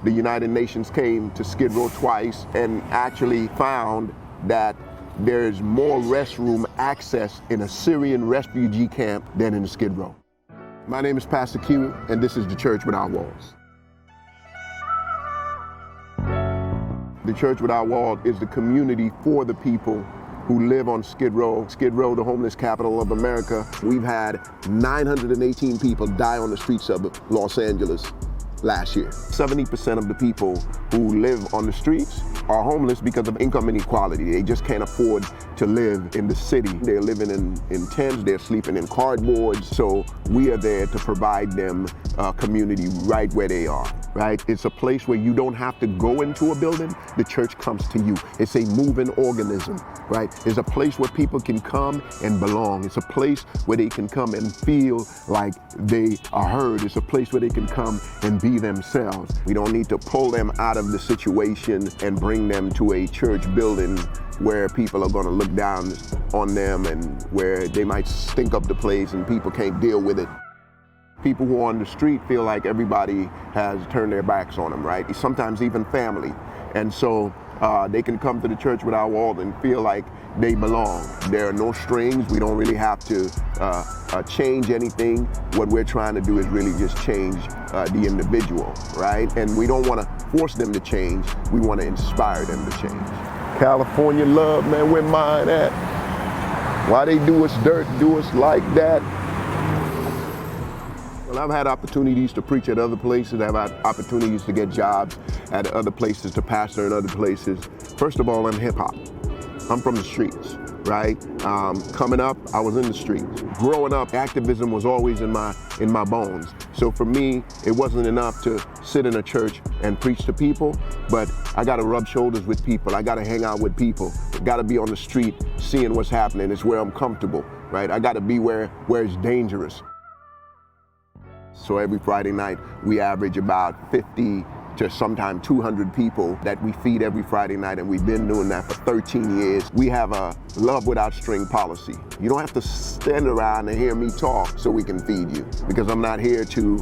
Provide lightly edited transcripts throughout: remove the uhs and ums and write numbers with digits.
The United Nations came to Skid Row twice and actually found that there's more restroom access in a Syrian refugee camp than in Skid Row. My name is Pastor Q, and this is the Church Without Walls. The Church Without Walls is the community for the people who live on Skid Row. Skid Row, the homeless capital of America. We've had 918 people die on the streets of Los Angeles last year. 70% of the people who live on the streets are homeless because of income inequality. They just can't afford to live in the city. They're living in tents, they're sleeping in cardboard. So we are there to provide them a community right where they are, right? It's a place where you don't have to go into a building, the church comes to you. It's a moving organism, right? It's a place where people can come and belong. It's a place where they can come and feel like they are heard. It's a place where they can come and be themselves. We don't need to pull them out of the situation and bring them to a church building where people are going to look down on them and where they might stink up the place and people can't deal with it. People who are on the street feel like everybody has turned their backs on them, right? Sometimes even family. And so they can come to the Church Without Walls and feel like they belong. There are no strings. We don't really have to change anything. What we're trying to do is really just change the individual, right? And we don't want to force them to change. We want to inspire them to change. California love, man, where mine at? Why they do us dirt, do us like that? Well, I've had opportunities to preach at other places. I've had opportunities to get jobs at other places, to pastor in other places. First of all, I'm hip hop. I'm from the streets, right? Coming up, I was in the streets. Growing up, activism was always in my bones. So for me, it wasn't enough to sit in a church and preach to people, but I got to rub shoulders with people. I got to hang out with people. I got to be on the street, seeing what's happening. It's where I'm comfortable, right? I got to be where it's dangerous. So every Friday night, we average about 50 to sometimes 200 people that we feed every Friday night, and we've been doing that for 13 years. We have a love without string policy. You don't have to stand around and hear me talk so we can feed you, because I'm not here to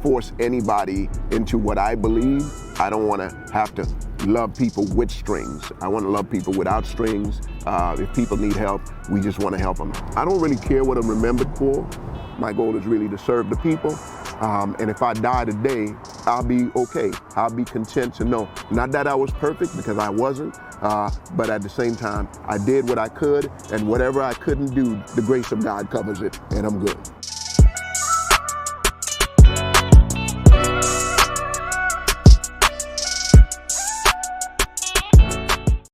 force anybody into what I believe. I don't want to have to love people with strings. I want to love people without strings. If people need help, we just want to help them. I don't really care what I'm remembered for. My goal is really to serve the people. And if I die today, I'll be okay. I'll be content to know, not that I was perfect, because I wasn't, but at the same time, I did what I could, and whatever I couldn't do, the grace of God covers it, and I'm good.